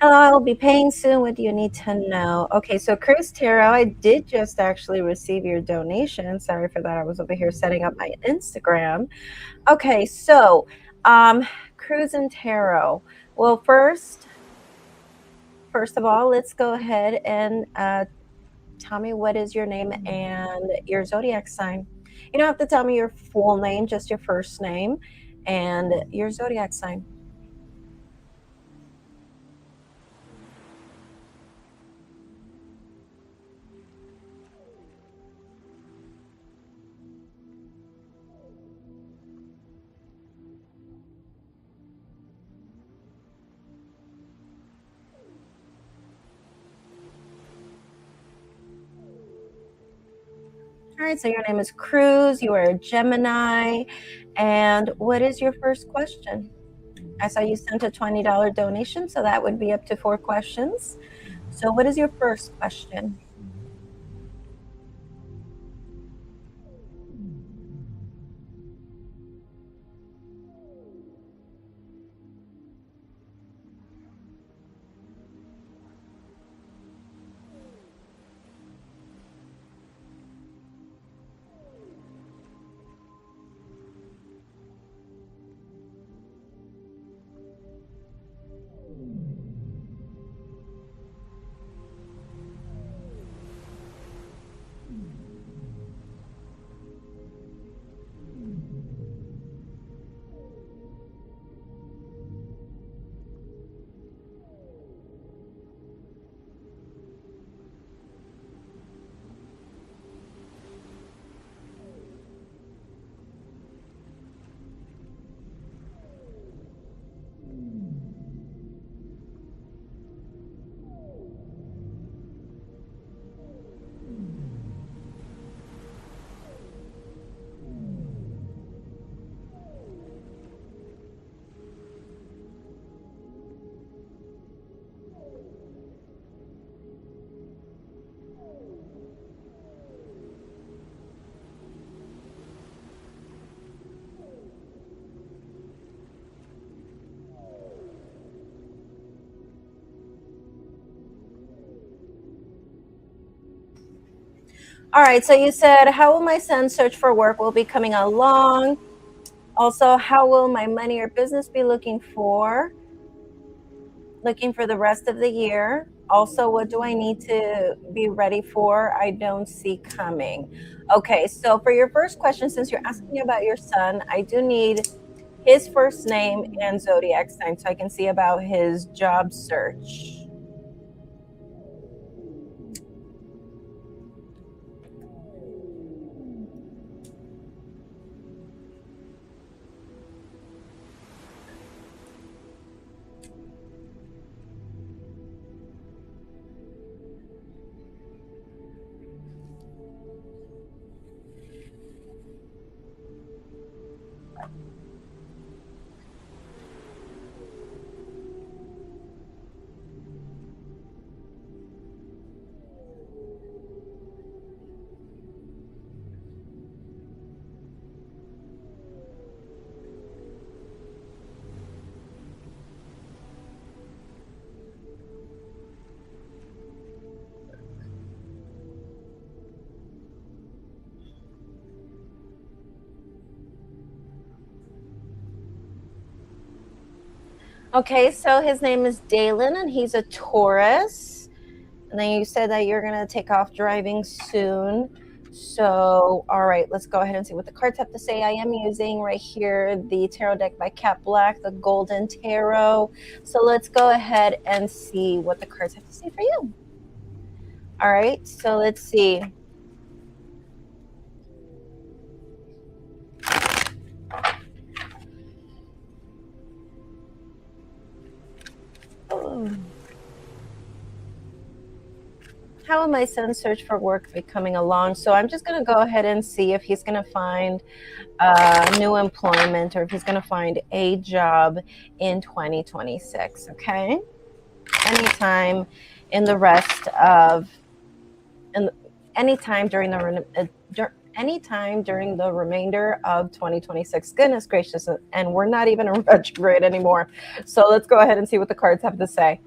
Hello, I will be paying soon. What do you need to know? Okay, so Cruise Tarot, I did just actually receive your donation. Sorry for that. I was over here setting up my Instagram. Okay, so Cruise and Tarot. Well, first of all, let's go ahead and tell me what is your name and your zodiac sign. You don't have to tell me your full name, just your first name and your zodiac sign. All right, so your name is Cruz, you are a Gemini, and what is your first question? I saw you sent a $20 donation, so that would be up to 4 questions. So what is your first question? All right, so you said, how will my son search for work will be coming along? Also, how will my money or business be looking for the rest of the year? Also, what do I need to be ready for? I don't see coming. Okay, so for your first question, since you're asking about your son, I do need his first name and zodiac sign so I can see about his job search. Okay, so his name is Dalen and he's a Taurus. And then you said that you're going to take off driving soon. So, all right, let's go ahead and see what the cards have to say. I am using right here the tarot deck by Cat Black, the Golden Tarot. So let's go ahead and see what the cards have to say for you. All right, so let's see. Oh. How will my son search for work be coming along? So I'm just going to go ahead and see if he's going to find new employment or if he's going to find a job in 2026. Okay. Anytime in the rest of, and anytime during the remainder of 2026. Goodness gracious, and we're not even in retrograde anymore. So let's go ahead and see what the cards have to say.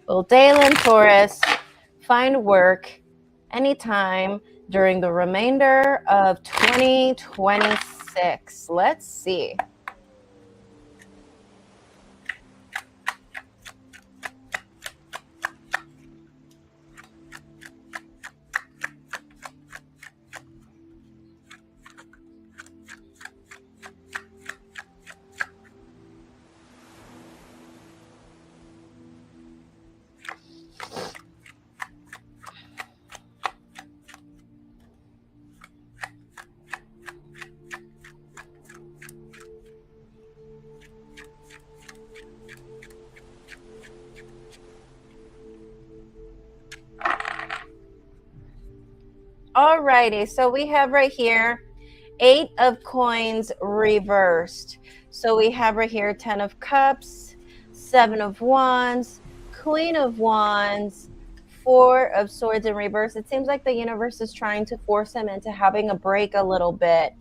Will Dalen Taurus find work anytime during the remainder of 2026? Let's see. Alrighty, so we have right here 8 of coins reversed. So we have right here 10 of cups, 7 of wands, queen of wands, 4 of swords in reverse. It seems like the universe is trying to force him into having a break a little bit.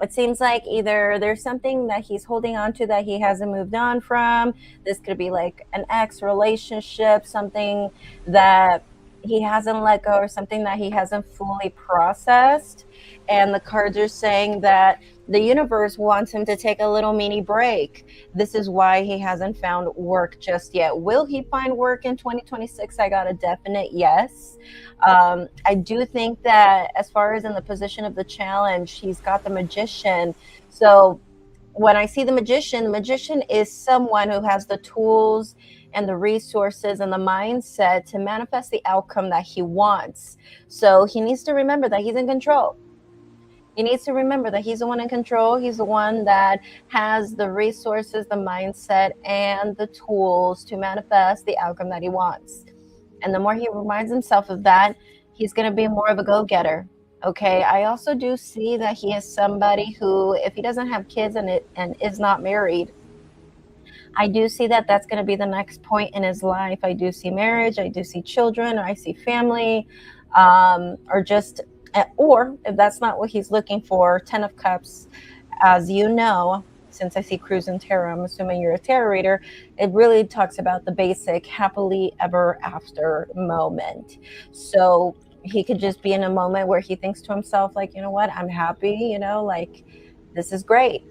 It seems like either there's something that he's holding on to that he hasn't moved on from. This could be like an ex relationship, something that he hasn't let go, or something that he hasn't fully processed. And the cards are saying that the universe wants him to take a little mini break. This is why he hasn't found work just yet. Will he find work in 2026? I got a definite yes. I do think that as far as in the position of the challenge, he's got the Magician. So when I see the Magician is someone who has the tools and the resources and the mindset to manifest the outcome that he wants. So he needs to remember that he's in control. He needs to remember that he's the one in control. He's the one that has the resources, the mindset, and the tools to manifest the outcome that he wants. And the more he reminds himself of that, he's going to be more of a go-getter. Okay. I also do see that he is somebody who, if he doesn't have kids and is not married, I do see that that's going to be the next point in his life. I do see marriage, I do see children, or I see family, or if that's not what he's looking for, 10 of Cups, as you know, since I see Cruise and Tarot, I'm assuming you're a tarot reader, it really talks about the basic happily ever after moment. So he could just be in a moment where he thinks to himself, like, you know what, I'm happy, like, this is great.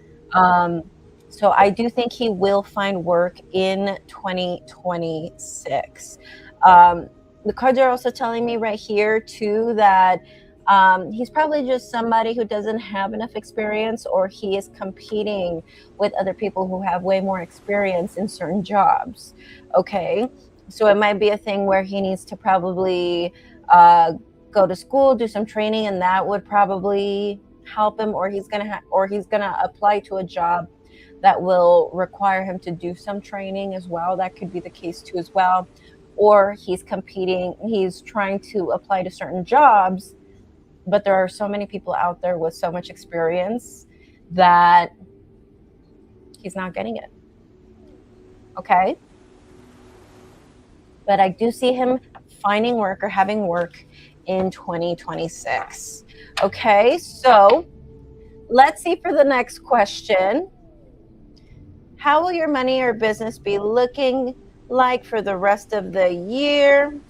So I do think he will find work in 2026. The cards are also telling me right here too that he's probably just somebody who doesn't have enough experience, or he is competing with other people who have way more experience in certain jobs. Okay. So it might be a thing where he needs to probably go to school, do some training, and that would probably help him, or he's gonna apply to a job that will require him to do some training as well. That could be the case too as well. Or he's trying to apply to certain jobs, but there are so many people out there with so much experience that he's not getting it. Okay. But I do see him finding work or having work in 2026. Okay. So let's see for the next question. How will your money or business be looking like for the rest of the year?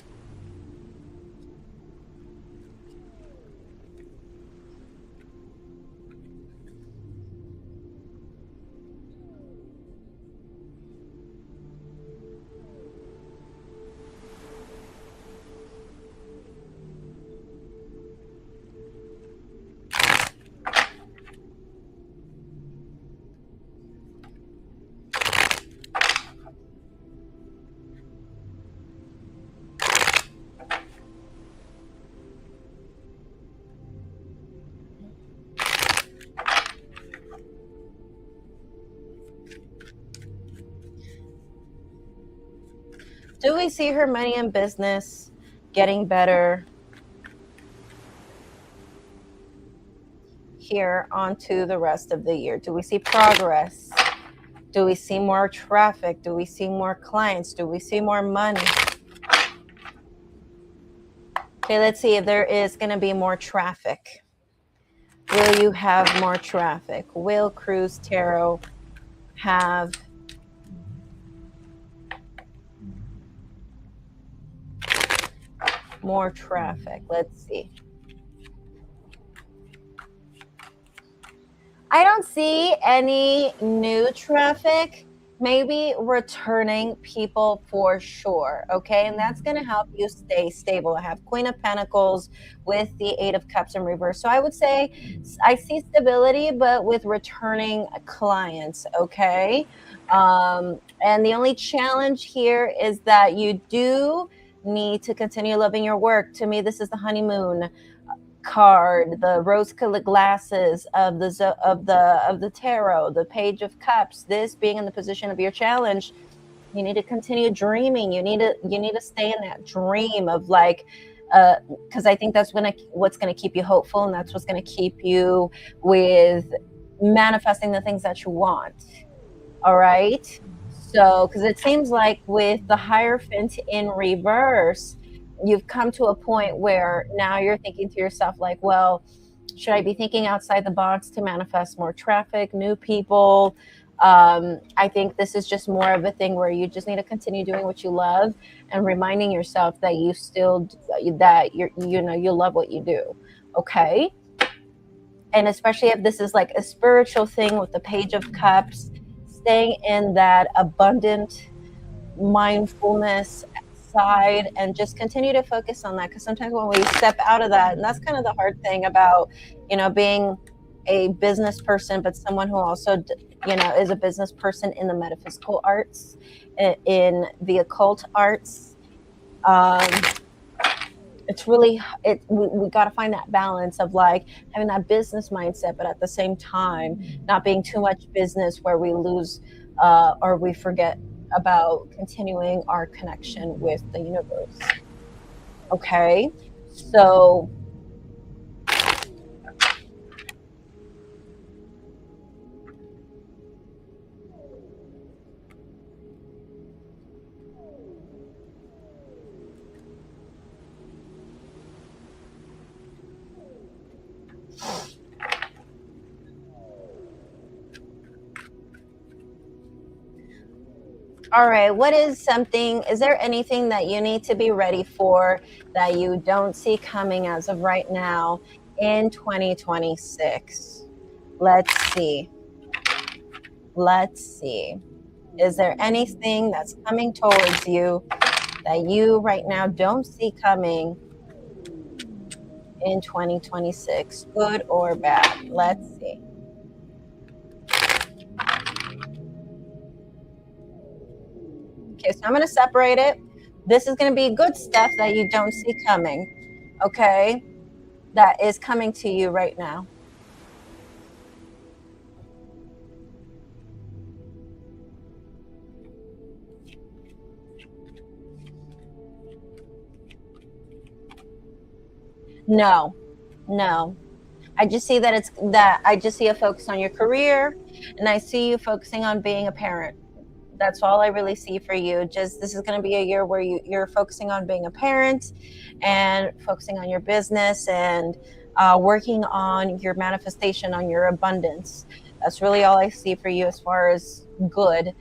Do we see her money and business getting better here onto the rest of the year? Do we see progress? Do we see more traffic? Do we see more clients? Do we see more money? Okay, let's see if there is going to be more traffic. Will you have more traffic? Will Cruise Tarot have more traffic. Let's see. I don't see any new traffic. Maybe returning people for sure. Okay. And that's going to help you stay stable. I have Queen of Pentacles with the Eight of Cups in reverse. So I would say I see stability, but with returning clients. Okay. And the only challenge here is that you do need to continue loving your work. To me, this is the honeymoon card, the rose-colored glasses of the tarot, the Page of Cups. This being in the position of your challenge, you need to continue dreaming. You need to stay in that dream of like, because I think that's what's gonna keep you hopeful, and that's what's gonna keep you with manifesting the things that you want. All right. So, because it seems like with the Hierophant in reverse, you've come to a point where now you're thinking to yourself, like, well, should I be thinking outside the box to manifest more traffic, new people? I think this is just more of a thing where you just need to continue doing what you love and reminding yourself that you love what you do. Okay. And especially if this is like a spiritual thing with the Page of Cups, staying in that abundant mindfulness side and just continue to focus on that, because sometimes when we step out of that, and that's kind of the hard thing about being a business person, but someone who also is a business person in the metaphysical arts, in the occult arts. It's really we got to find that balance of like having that business mindset, but at the same time not being too much business where we lose or we forget about continuing our connection with the universe. Okay, so all right, is there anything that you need to be ready for that you don't see coming as of right now in 2026? Let's see. Is there anything that's coming towards you that you right now don't see coming in 2026, good or bad? Let's see. Okay, so I'm going to separate it. This is going to be good stuff that you don't see coming, okay? That is coming to you right now. No. I just see I just see a focus on your career, and I see you focusing on being a parent. That's all I really see for you. Just this is going to be a year where you're focusing on being a parent and focusing on your business and working on your manifestation, on your abundance. That's really all I see for you as far as good.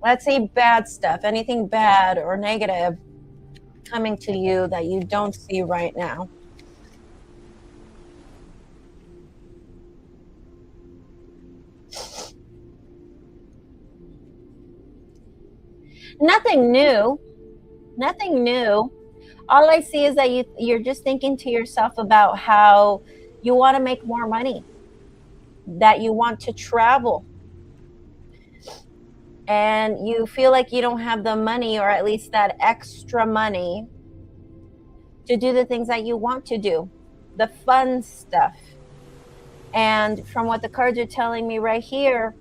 Let's say bad stuff, anything bad or negative coming to you that you don't see right now. Nothing new. All I see is that you're just thinking to yourself about how you want to make more money, that you want to travel, and you feel like you don't have the money, or at least that extra money, to do the things that you want to do, the fun stuff. And from what the cards are telling me right here,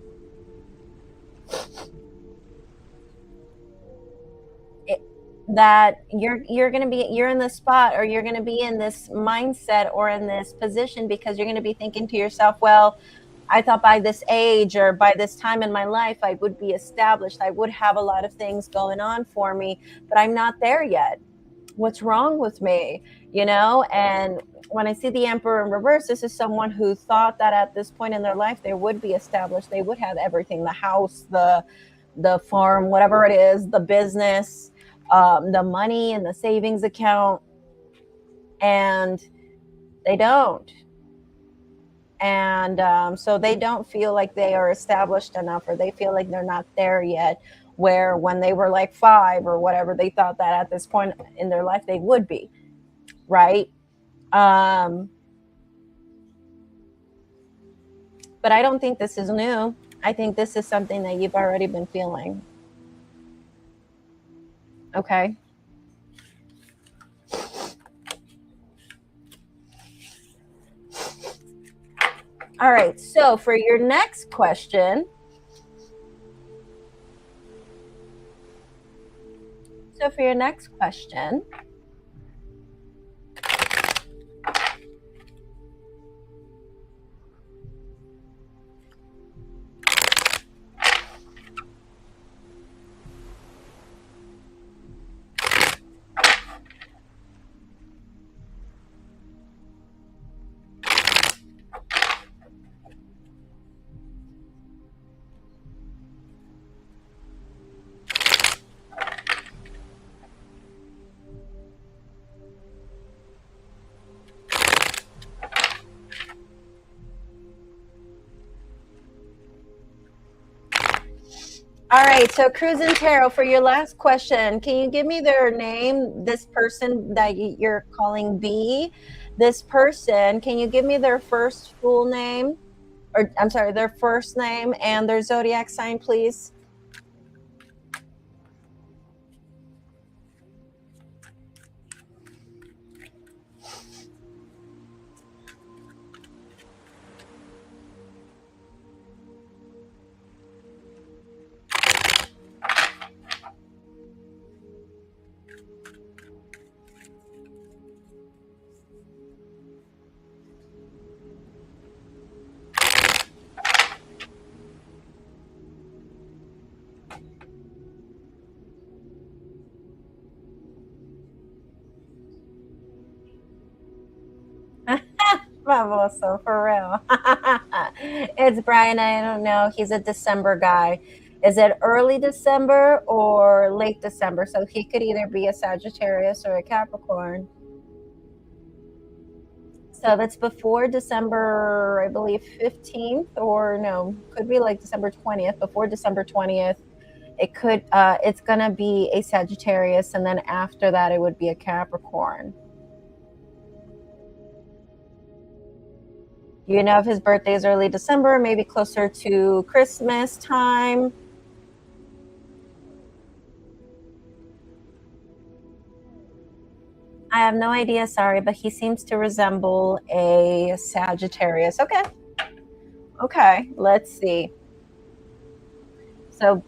that you're in this spot, or you're going to be in this mindset or in this position, because you're going to be thinking to yourself, well, I thought by this age or by this time in my life I would be established, I would have a lot of things going on for me, but I'm not there yet. What's wrong with me? And when I see the Emperor in reverse, this is someone who thought that at this point in their life they would be established, they would have everything, the house, the the farm, whatever it is, the business, the money in the savings account, and they don't. And so they don't feel like they are established enough, or they feel like they're not there yet, where when they were like 5 or whatever, they thought that at this point in their life they would be, right? um, but I don't think this is new. I think this is something that you've already been feeling. Okay. All right, so for your next question, all right, so Cruise Tarot, for your last question, can you give me their name? This person that you're calling B, this person, can you give me their first full name? Or I'm sorry, their first name and their zodiac sign, please? Famoso, for real. It's Brian. I don't know. He's a December guy. Is it early December or late December? So he could either be a Sagittarius or a Capricorn. So if it's before December, I believe 15th, or no, could be like December 20th, before December 20th, it could, it's going to be a Sagittarius. And then after that, it would be a Capricorn. You know if his birthday is early December, maybe closer to Christmas time? I have no idea, sorry, but he seems to resemble a Sagittarius. Okay. Okay, let's see. So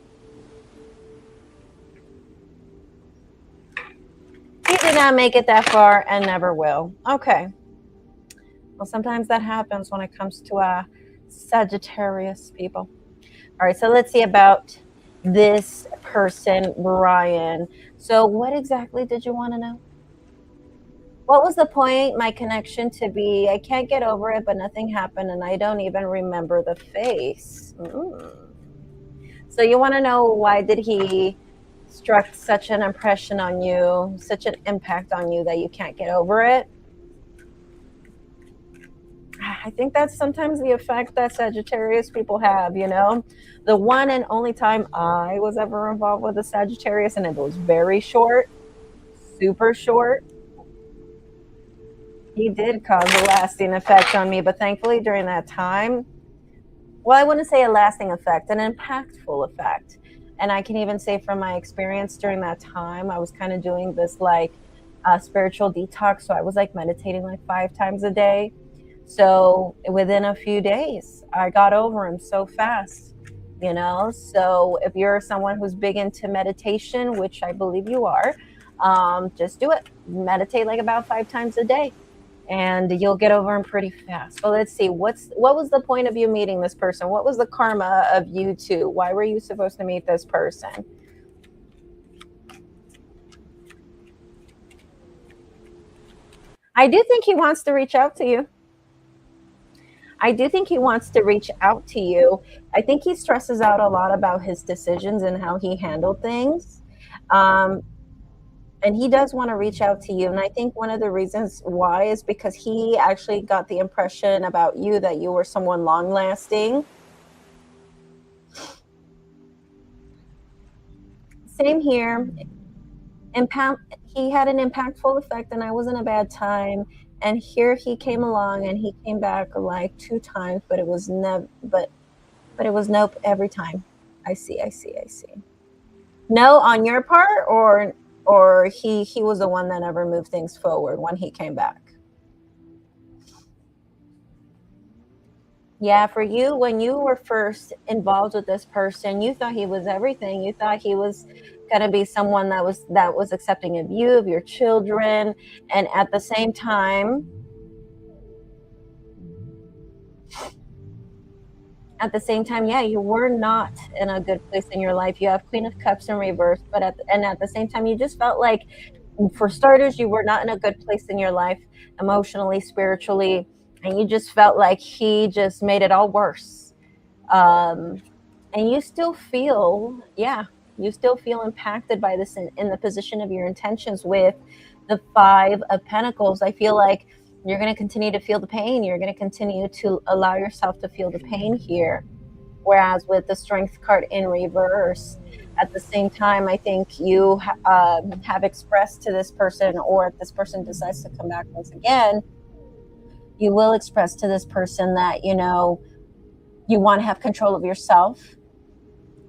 he did not make it that far and never will. Okay. Well, sometimes that happens when it comes to Sagittarius people. All right, so let's see about this person, Brian. So what exactly did you want to know? What was the point? My connection to be, I can't get over it, but nothing happened, and I don't even remember the face. So you want to know, why did he struck such an impression on you, such an impact on you that you can't get over it? I think that's sometimes the effect that Sagittarius people have, you know? The one and only time I was ever involved with a Sagittarius, and it was very short, super short, he did cause a lasting effect on me. But thankfully during that time, well, I wouldn't say a lasting effect, an impactful effect. And I can even say from my experience during that time, I was kind of doing this like spiritual detox. So I was like meditating like 5 times a day. So within a few days, I got over him so fast, you know? So if you're someone who's big into meditation, which I believe you are, just do it. Meditate like about 5 times a day, and you'll get over them pretty fast. But let's see, what was the point of you meeting this person? What was the karma of you two? Why were you supposed to meet this person? I do think he wants to reach out to you. I do think he wants to reach out to you. I think he stresses out a lot about his decisions and how he handled things. Um, and he does want to reach out to you. And I think one of the reasons why is because he actually got the impression about you that you were someone long lasting. Same here. He had an impactful effect, and I was in a bad time. And here he came along, and he came back like 2 times, but it was never, but it was nope every time. I see. No, on your part, or he was the one that never moved things forward when he came back. Yeah, for you, when you were first involved with this person, you thought he was everything. You thought he was going to be someone that was accepting of you, of your children, and at the same time, yeah, you were not in a good place in your life. You have Queen of Cups in reverse, but at the same time, you just felt like, for starters, you were not in a good place in your life, emotionally, spiritually, and you just felt like he just made it all worse. Um, and you still feel impacted by this in the position of your intentions with the Five of Pentacles. I feel like you're going to continue to feel the pain. You're going to continue to allow yourself to feel the pain here. Whereas with the Strength card in reverse, at the same time, I think you have expressed to this person, or if this person decides to come back once again, you will express to this person that, you want to have control of yourself,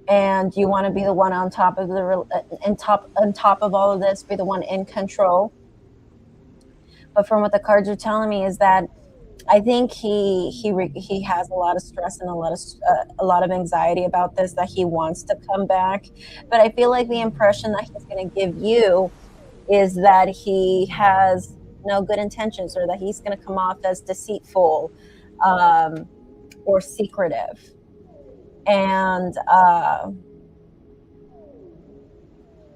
and you want to be the one on top of on top of all of this, be the one in control. But from what the cards are telling me is that I think he has a lot of stress and a lot of anxiety about this, that he wants to come back. But I feel like the impression that he's going to give you is that he has no good intentions, or that he's going to come off as deceitful, or secretive. And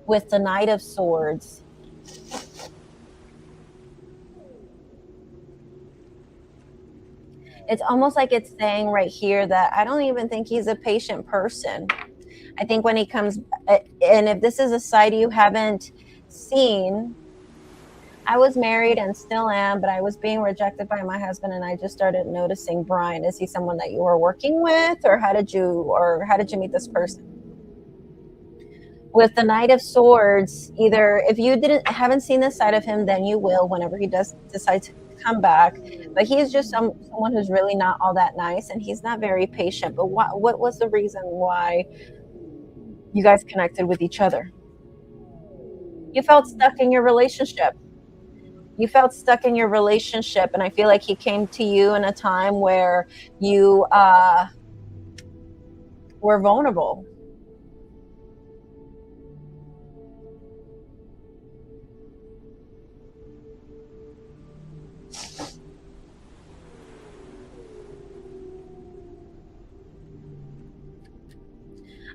with the Knight of Swords, it's almost like it's saying right here that I don't even think he's a patient person. I think when he comes, and if this is a side you haven't seen, I was married and still am, but I was being rejected by my husband, and I just started noticing, Brian, is he someone that you were working with, or how did you meet this person? With the Knight of Swords, either if you haven't seen this side of him, then you will whenever he does decide to come back. But he's just someone who's really not all that nice, and he's not very patient. But what was the reason why you guys connected with each other? You felt stuck in your relationship. And I feel like he came to you in a time where you were vulnerable.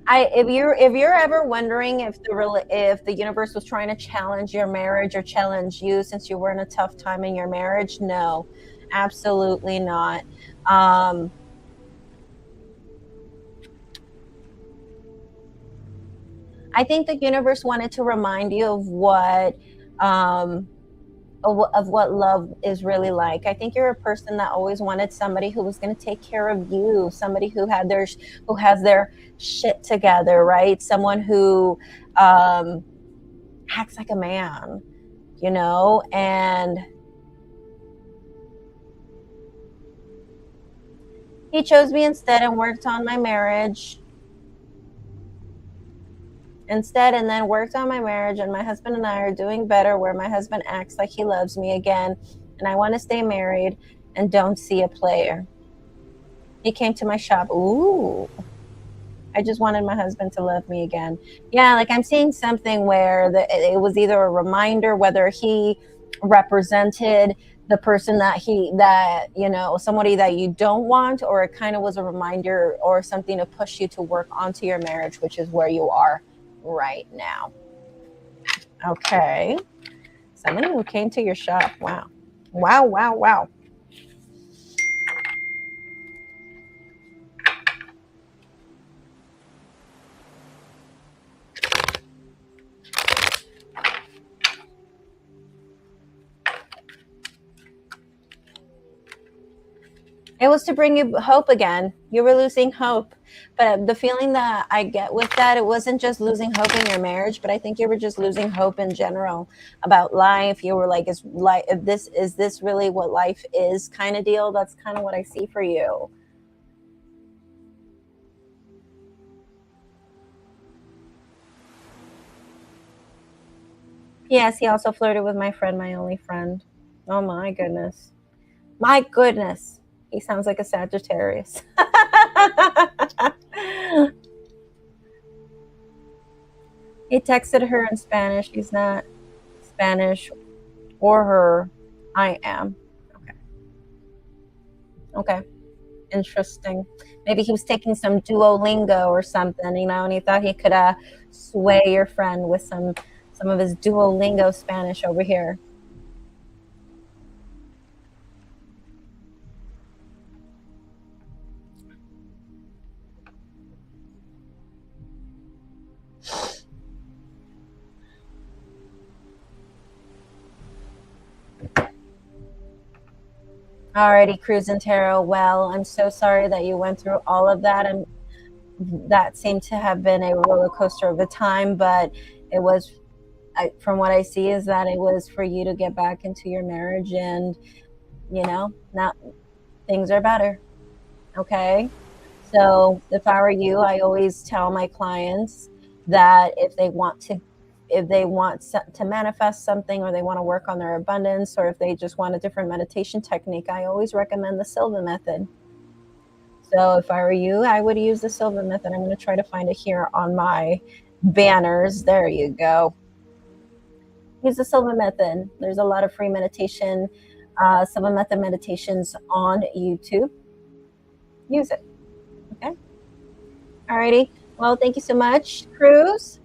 If you're ever wondering if the universe was trying to challenge your marriage or challenge you since you were in a tough time in your marriage, no, absolutely not. I think the universe wanted to remind you of what love is really like. I think you're a person that always wanted somebody who was going to take care of you, somebody who has their shit together, right? Someone who acts like a man, and he chose me instead and worked on my marriage. And then worked on my marriage, and my husband and I are doing better, where my husband acts like he loves me again, and I want to stay married and don't see a player. He came to my shop. Ooh, I just wanted my husband to love me again. Yeah, like I'm seeing something where it was either a reminder, whether he represented the person that somebody that you don't want, or it kind of was a reminder or something to push you to work onto your marriage, which is where you are right now. Okay. Somebody who came to your shop. Wow. It was to bring you hope again. You were losing hope. But the feeling that I get with that, it wasn't just losing hope in your marriage, but I think you were just losing hope in general about life. You were like, is this really what life is kind of deal? That's kind of what I see for you. Yes, he also flirted with my friend, my only friend. Oh my goodness. My goodness. He sounds like a Sagittarius. He texted her in Spanish. He's not Spanish or her. I am. Okay. Okay. Interesting. Maybe he was taking some Duolingo or something, and he thought he could sway your friend with some of his Duolingo Spanish over here. Alrighty, Cruz and Tarot. Well, I'm so sorry that you went through all of that. And that seemed to have been a roller coaster of a time, but it was, from what I see, is that it was for you to get back into your marriage, and now things are better. Okay. So if I were you, I always tell my clients that if they want to manifest something, or they want to work on their abundance, or if they just want a different meditation technique, I always recommend the Silva method. So if I were you, I would use the Silva method. I'm going to try to find it here on my banners. There you go. Use the Silva method. There's a lot of free meditation, Silva method meditations on YouTube. Use it. Okay. Alrighty. Well, thank you so much, Cruz.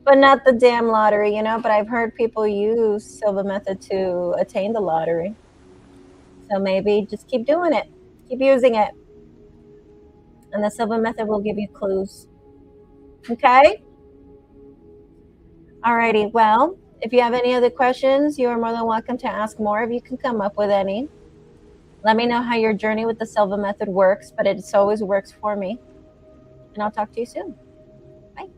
But not the damn lottery, But I've heard people use Silva method to attain the lottery. So maybe just keep doing it. Keep using it. And the Silva method will give you clues. Okay? Alrighty. Well, if you have any other questions, you are more than welcome to ask more if you can come up with any. Let me know how your journey with the Silva method works, but it always works for me. And I'll talk to you soon. Bye.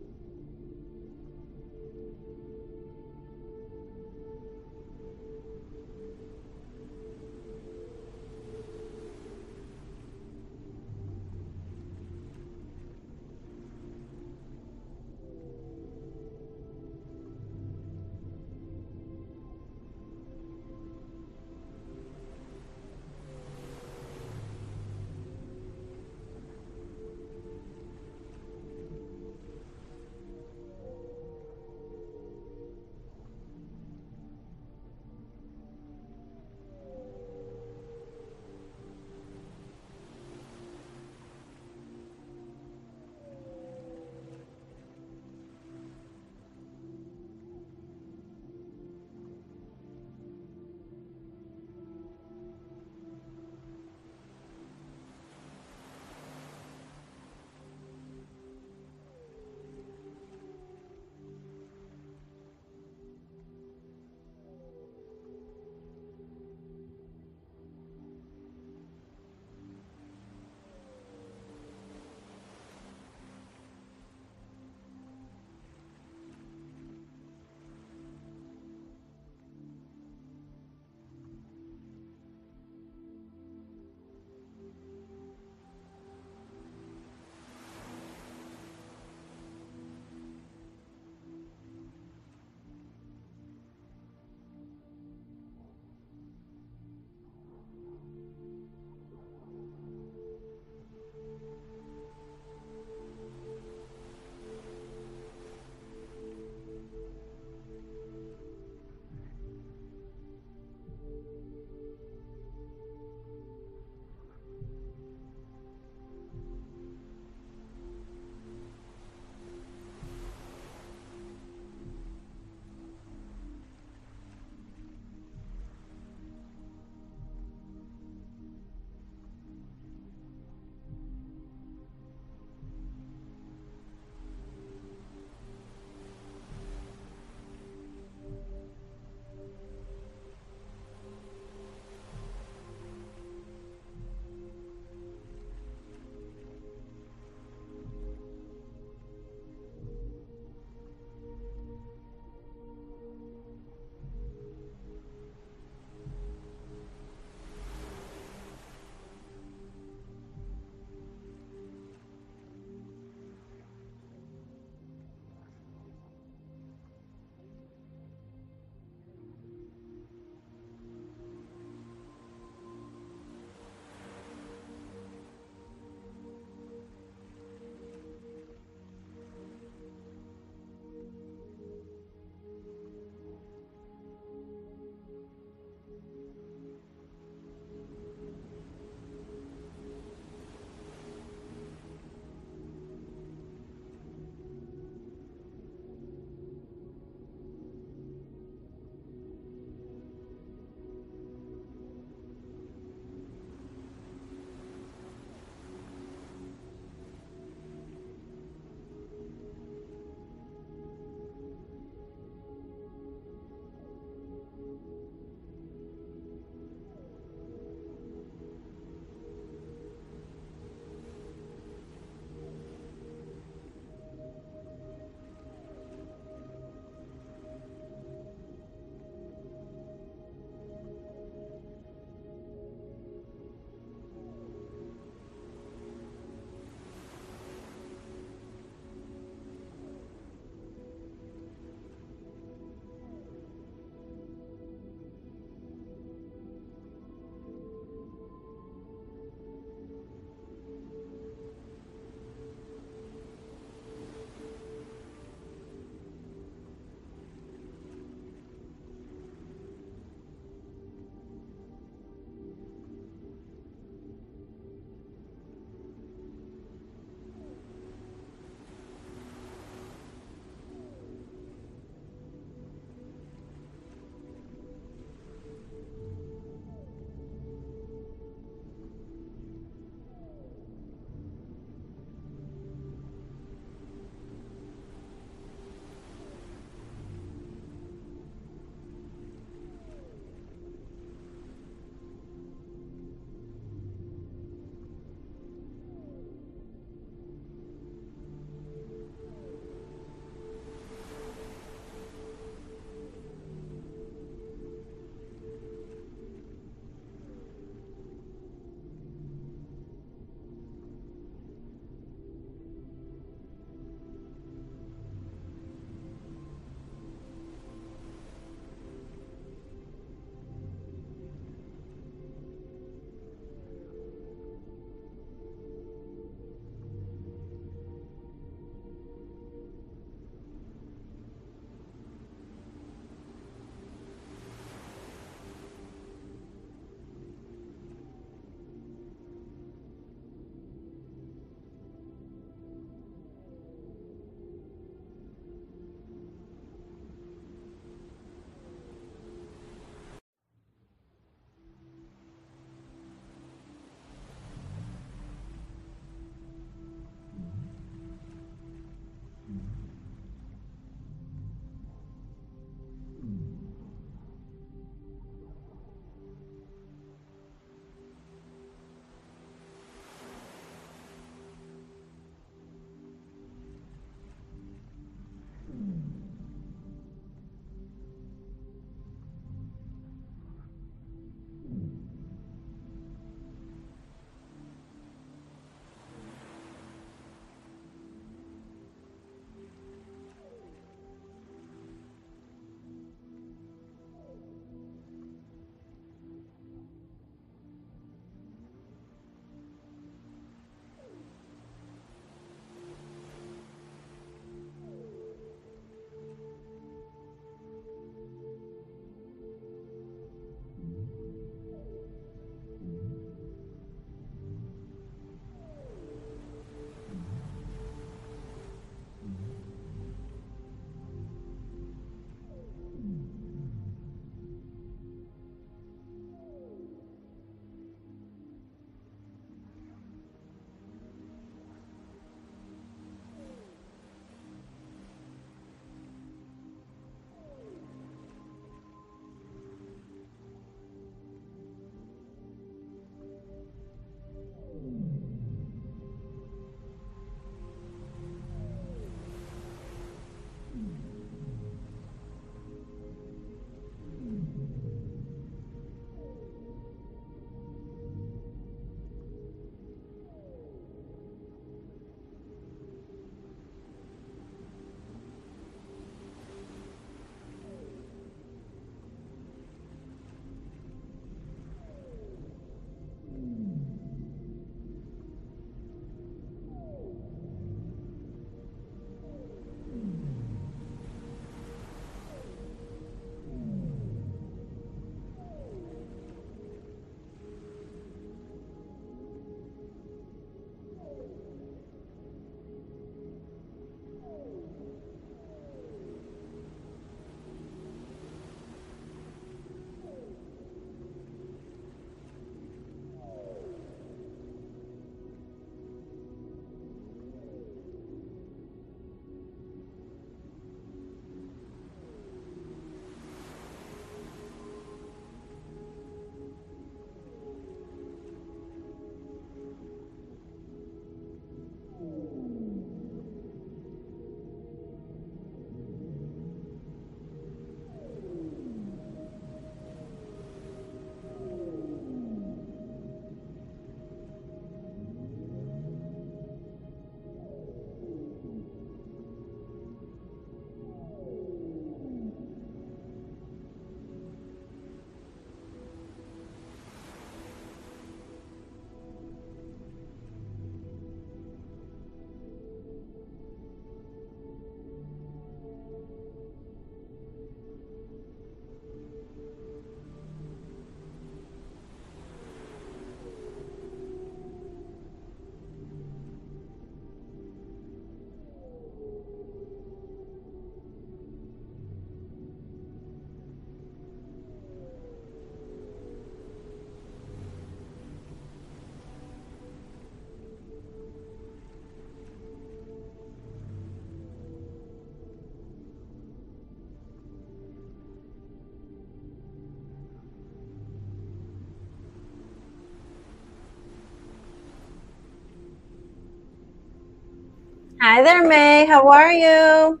Hi there, May. How are you?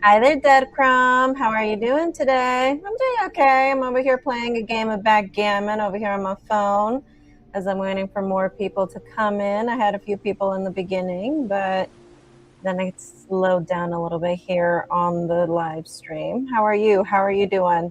Hi there, Dead Crumb. How are you doing today? I'm doing okay. I'm over here playing a game of backgammon over here on my phone as I'm waiting for more people to come in. I had a few people in the beginning, but then it slowed down a little bit here on the live stream. How are you? How are you doing?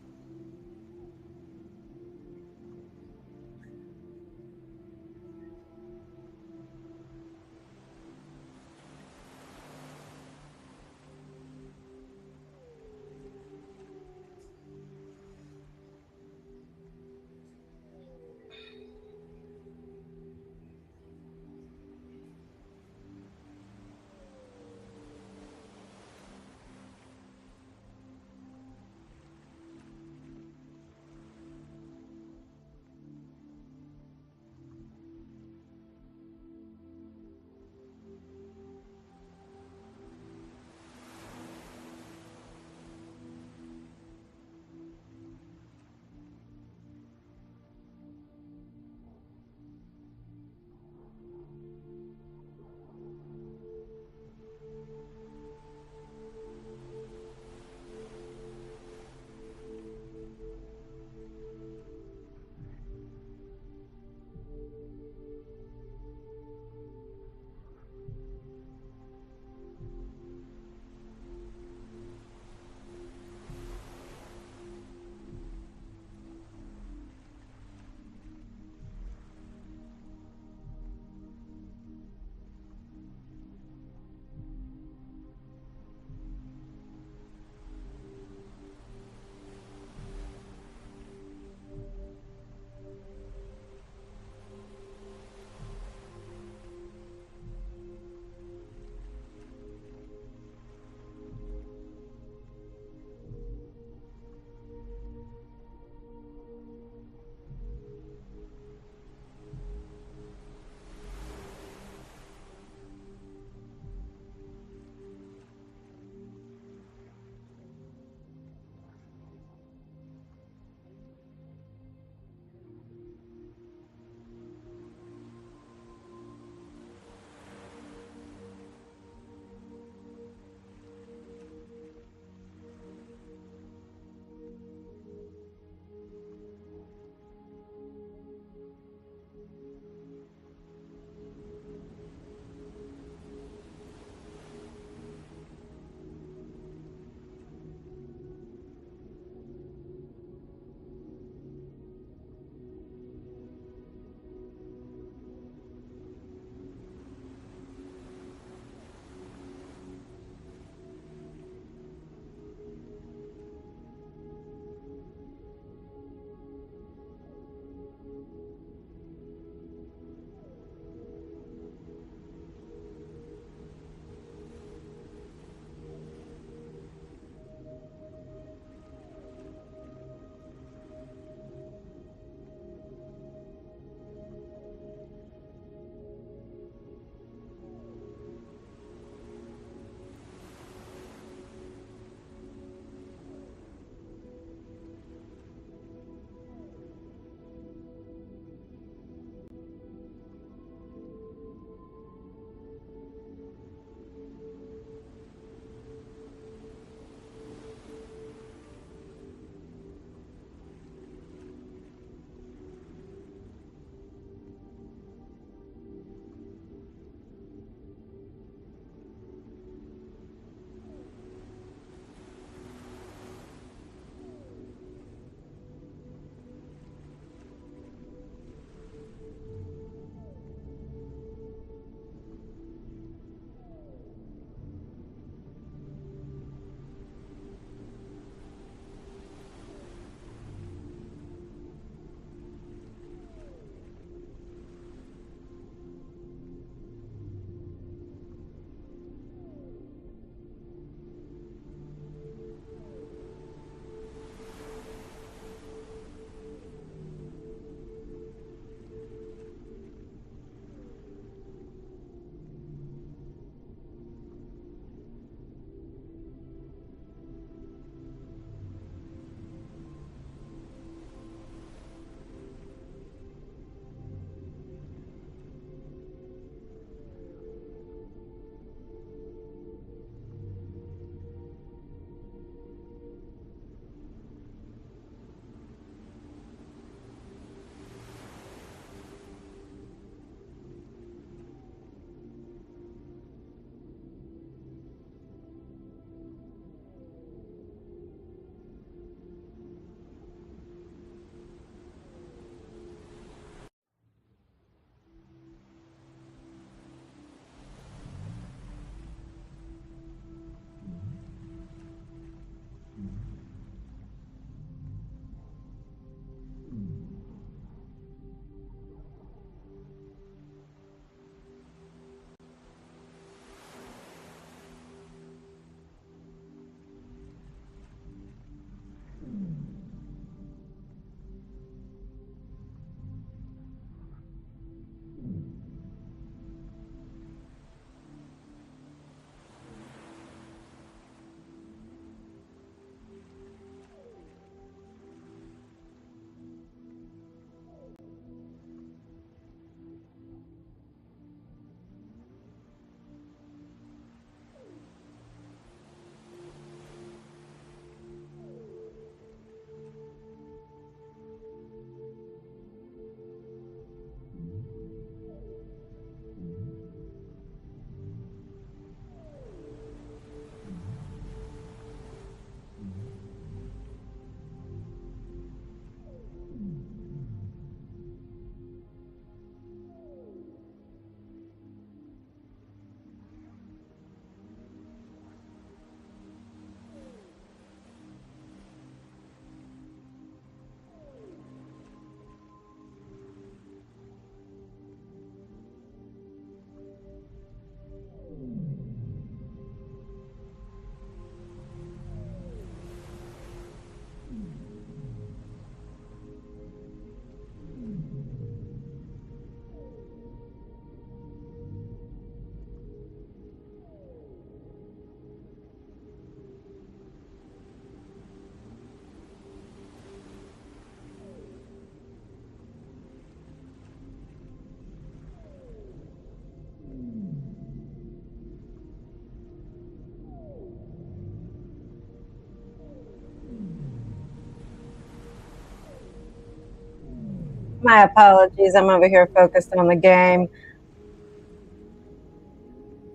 My apologies. I'm over here focused on the game.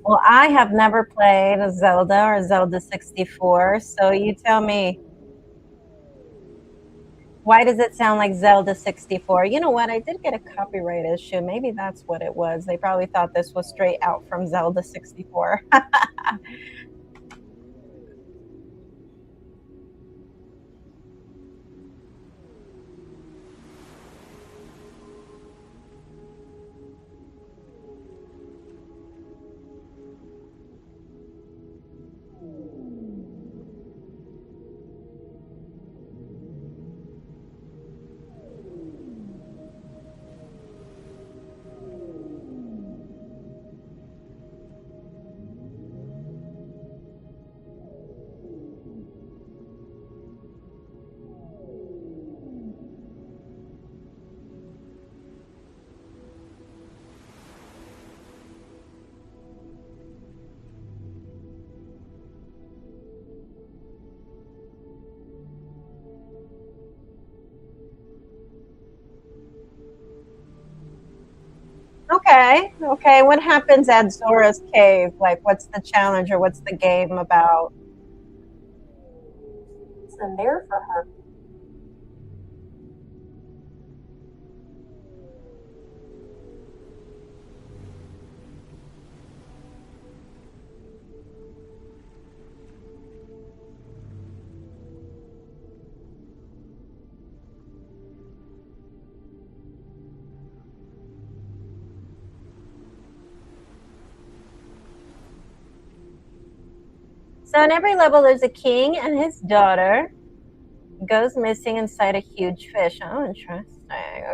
Well, I have never played a Zelda or Zelda 64, so you tell me, why does it sound like Zelda 64? You know what? I did get a copyright issue. Maybe that's what it was. They probably thought this was straight out from Zelda 64. Okay, okay. What happens at Zora's Cave? Like, what's the challenge or what's the game about? It's a mirror for her. So in every level, there's a king and his daughter goes missing inside a huge fish. Oh, interesting.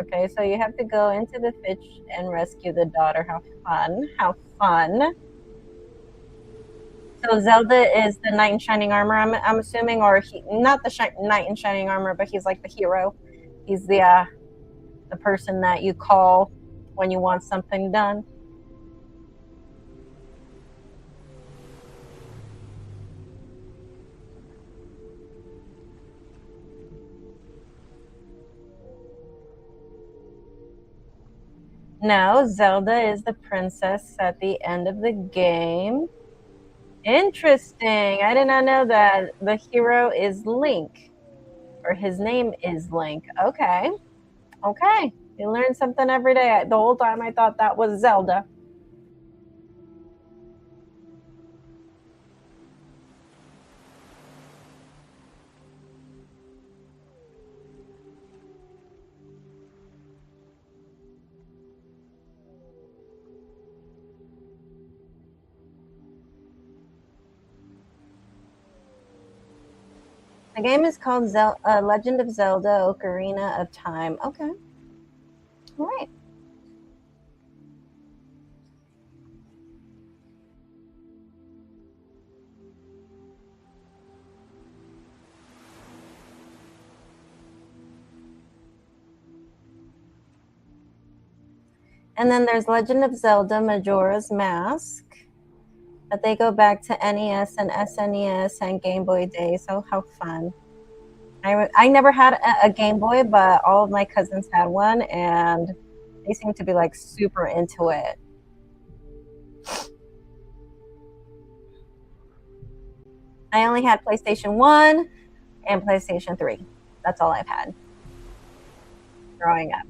Okay, so you have to go into the fish and rescue the daughter. How fun! How fun! So Zelda is the knight in shining armor. I'm assuming, or not the knight in shining armor, but he's like the hero. He's the person that you call when you want something done. No, Zelda is the princess at the end of the game. Interesting. I did not know that the hero is Link, or his name is Link. Okay. Okay. You learn something every day. The whole time I thought that was Zelda. The game is called Legend of Zelda Ocarina of Time. Okay. All right. And then there's Legend of Zelda Majora's Mask. But they go back to NES and SNES and Game Boy days. So how fun. I never had a Game Boy, but all of my cousins had one, and they seem to be like super into it. I only had PlayStation 1 and PlayStation 3. That's all I've had growing up.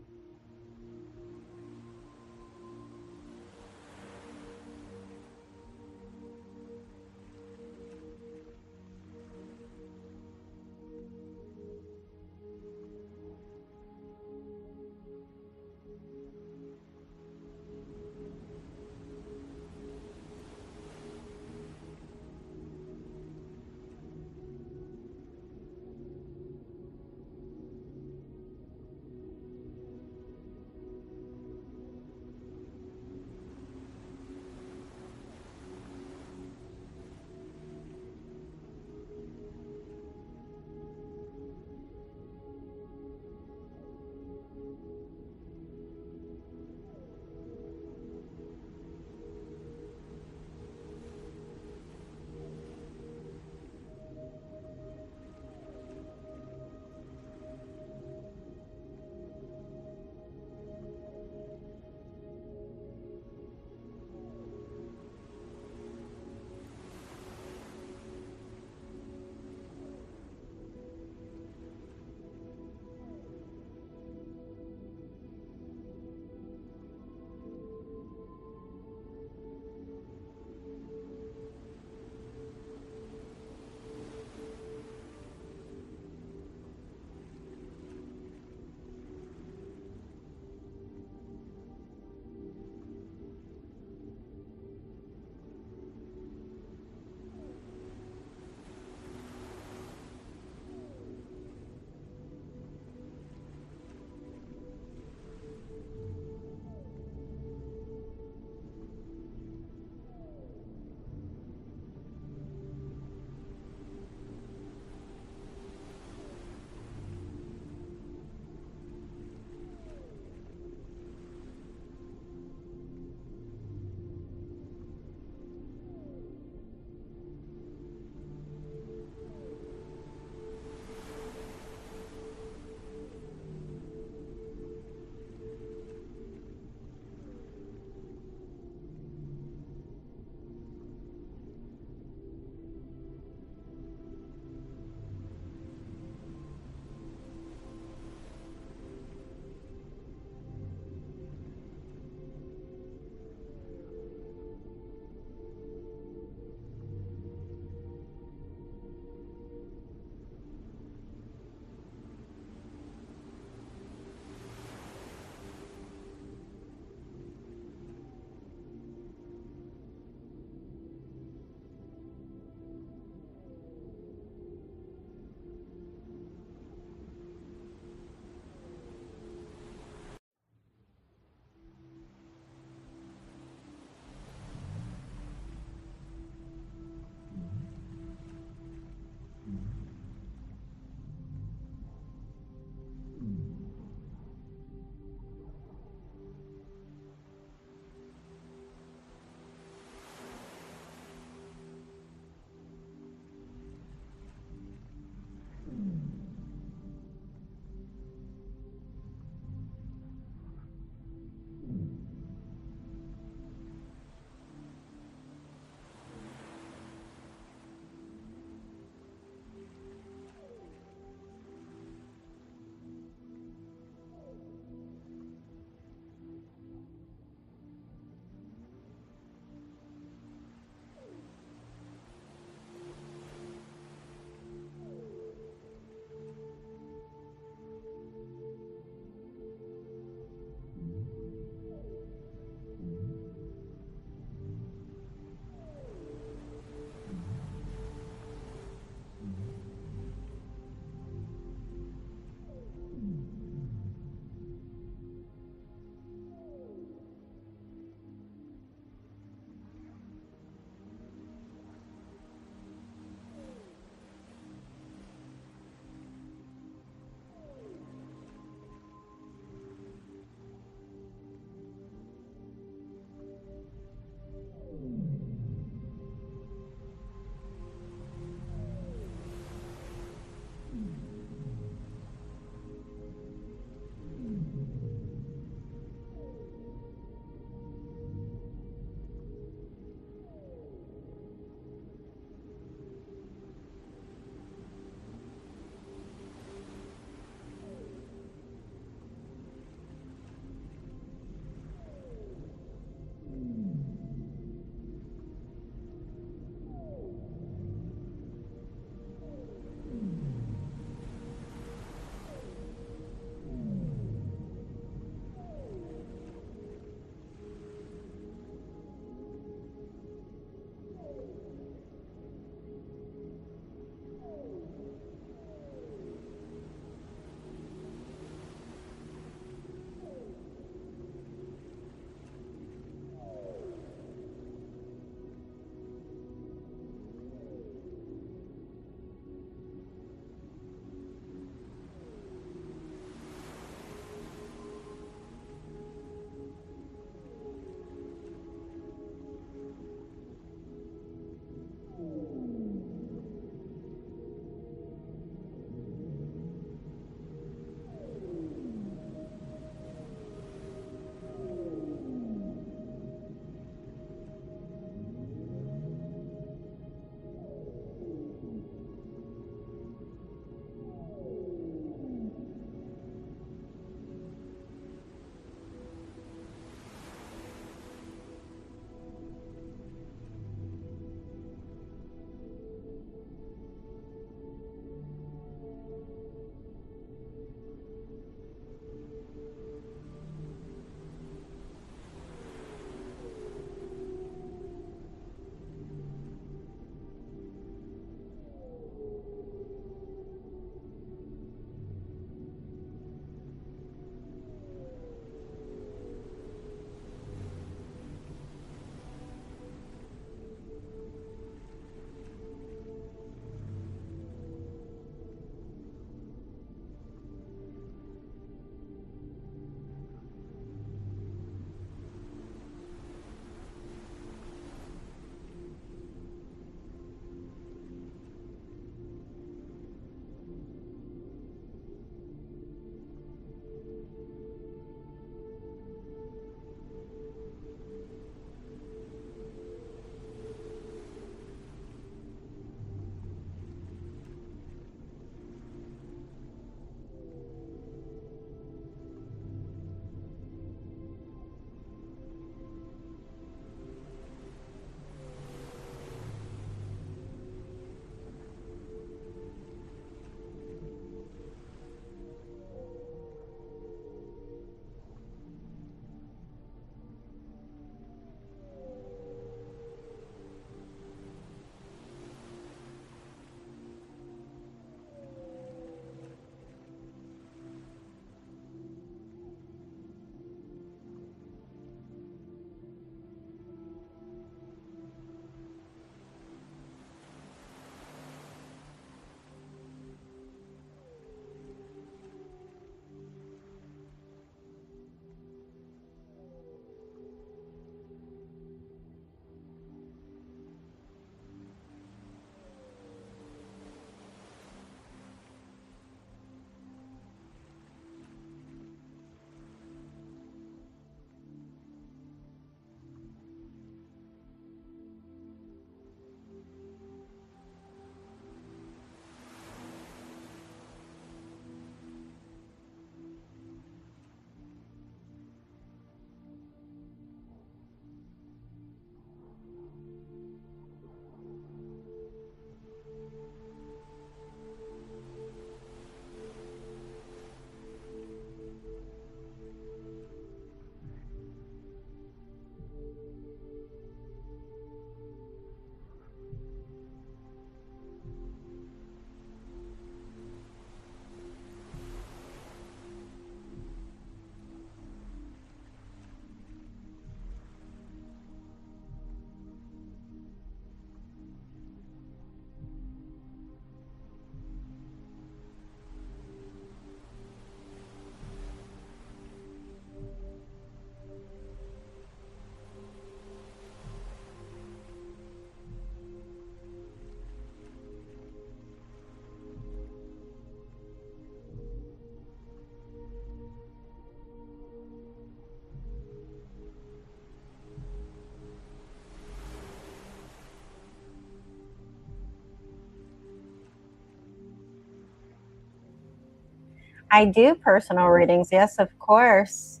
I do personal readings. Yes, of course.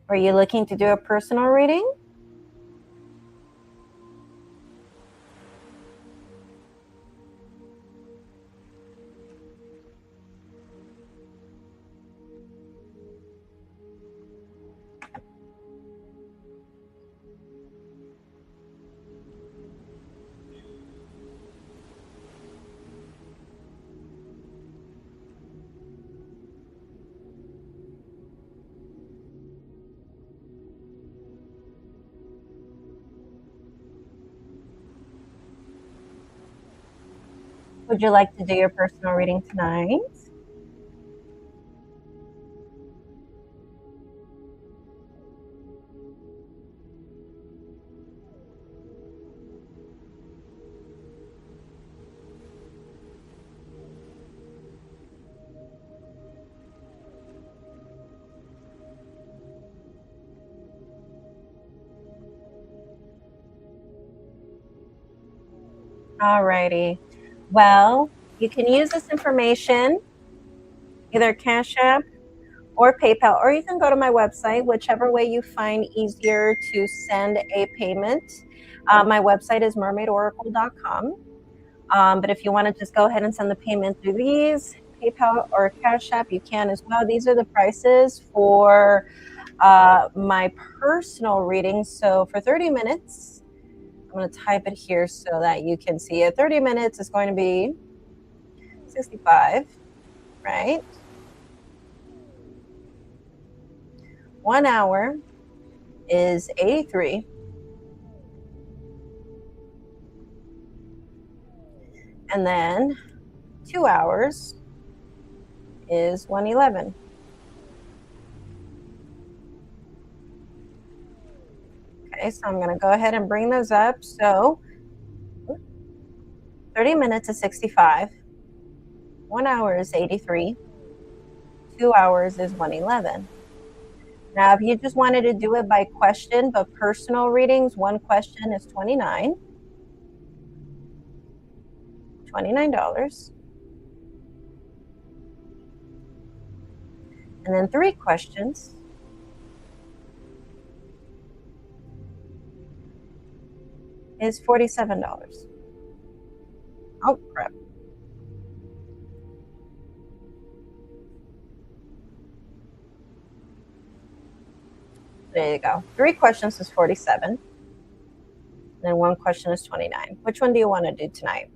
Were you looking to do a personal reading? Would you like to do your personal reading tonight? Alrighty. Well, you can use this information, either Cash App or PayPal, or you can go to my website, whichever way you find easier to send a payment. My website is mermaidoracle.com. But if you want to just go ahead and send the payment through these, PayPal or Cash App, you can as well. These are the prices for my personal reading. So for 30 minutes, I'm going to type it here so that you can see it. 30 minutes is going to be 65, right? 1 hour is 83. And then 2 hours is 111. Okay, so I'm going to go ahead and bring those up. So 30 minutes is 65. 1 hour is 83. 2 hours is 111. Now, if you just wanted to do it by question, but personal readings, one question is $29. $29. And then 3 questions is $47. Oh, crap. There you go. 3 questions is 47. And then 1 question is 29. Which one do you want to do tonight?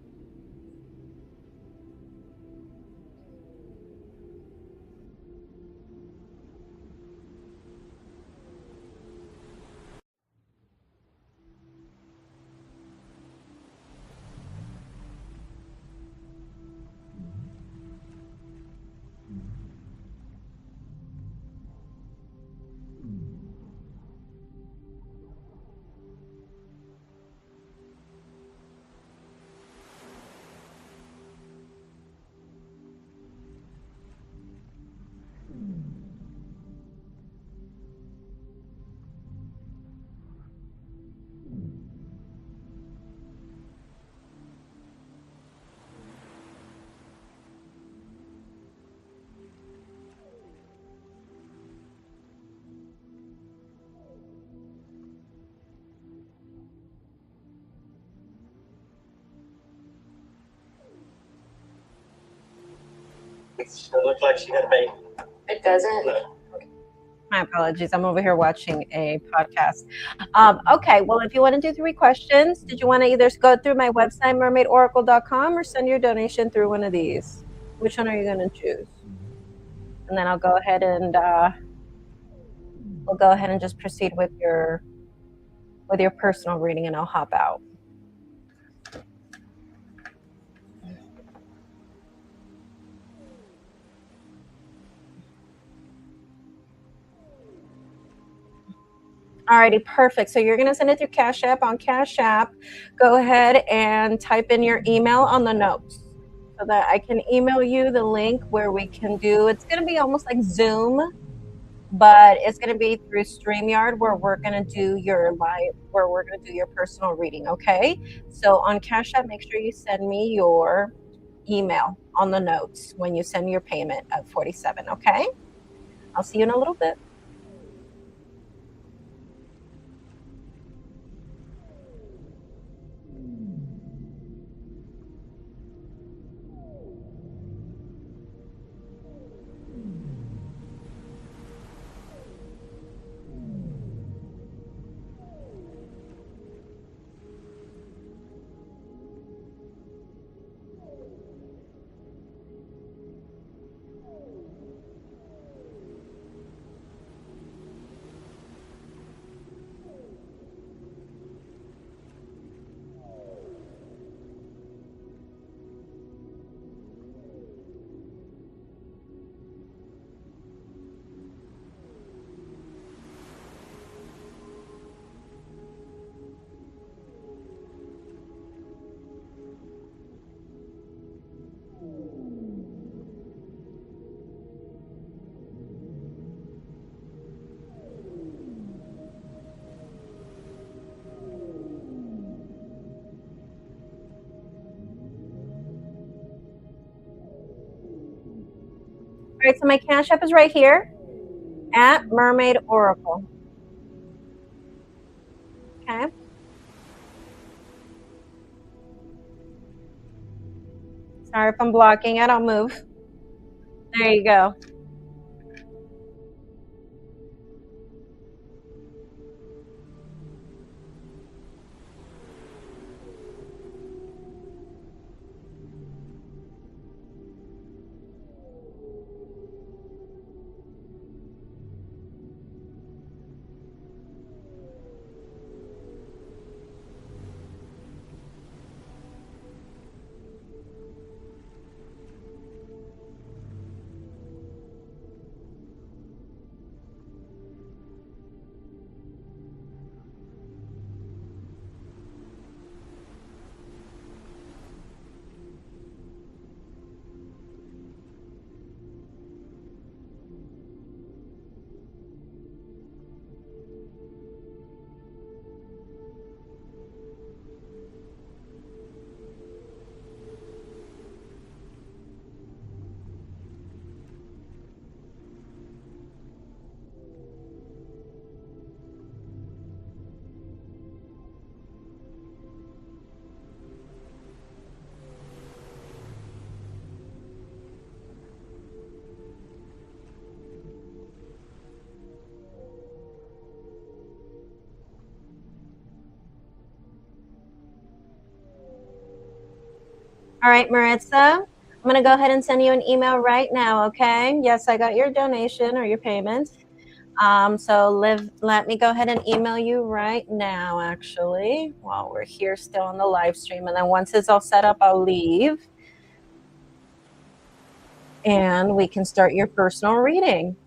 It looked like she had a baby. It doesn't? No. My apologies. I'm over here watching a podcast. Okay, well, if you want to do 3 questions, did you want to either go through my website, mermaidoracle.com, or send your donation through one of these? Which one are you going to choose? And then I'll go ahead and we'll go ahead and just proceed with your personal reading, and I'll hop out. Alrighty, perfect. So you're going to send it through Cash App. On Cash App, go ahead and type in your email on the notes so that I can email you the link where we can do, it's going to be almost like Zoom, but it's going to be through StreamYard where we're going to do your personal reading, okay? So on Cash App, make sure you send me your email on the notes when you send your payment of 47, okay? I'll see you in a little bit. All right, so my Cash App is right here at Mermaid Oracle. Okay. Sorry if I'm blocking it. I'll move. There you go. All right, Maritza, I'm going to go ahead and send you an email right now, okay? Yes, I got your donation or your payment. So let me go ahead and email you right now, actually, while we're here still on the live stream. And then once it's all set up, I'll leave. And we can start your personal reading.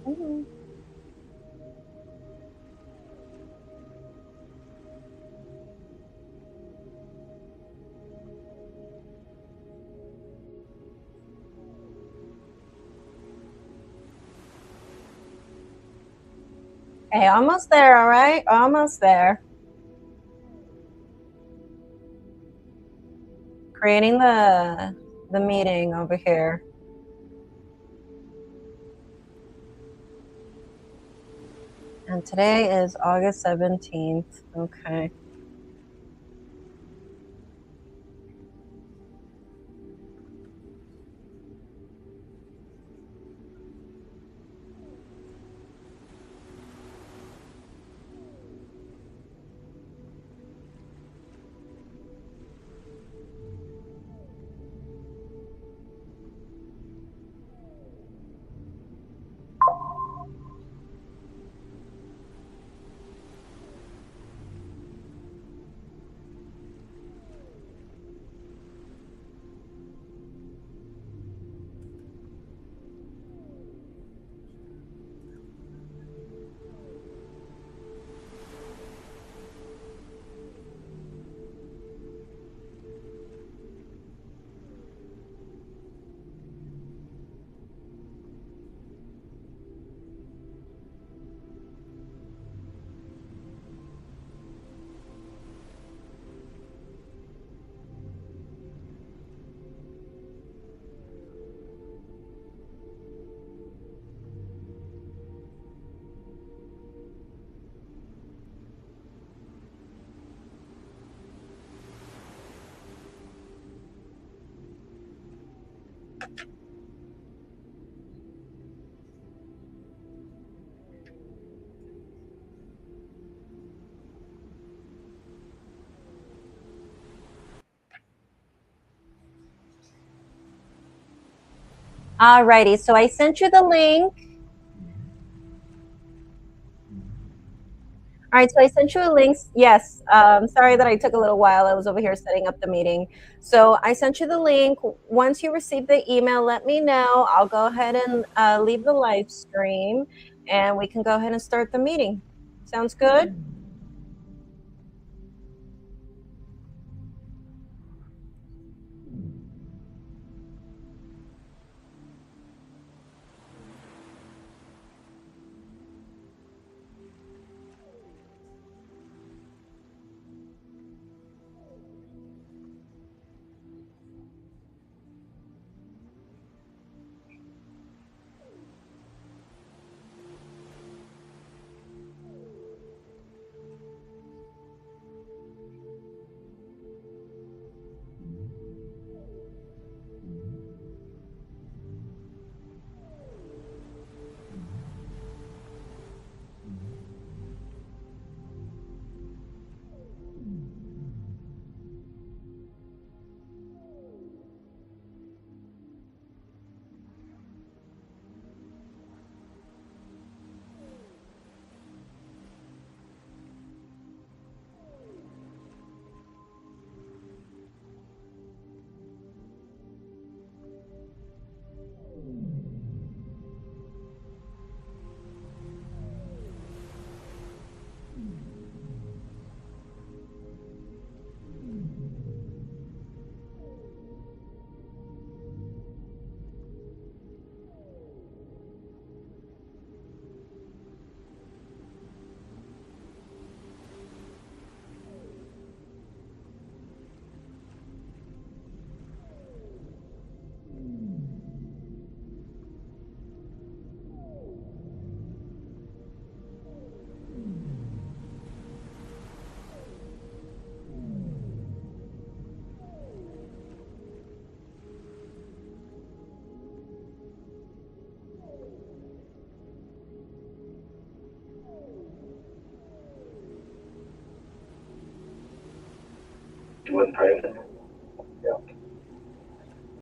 Mm-hmm. Okay, almost there, all right? Almost there. Creating the meeting over here. And today is August 17th. Okay. Alrighty, so I sent you the link. All right, so I sent you a link. Yes, sorry that I took a little while. I was over here setting up the meeting. So I sent you the link. Once you receive the email, let me know. I'll go ahead and leave the live stream, and we can go ahead and start the meeting. Sounds good? You want private?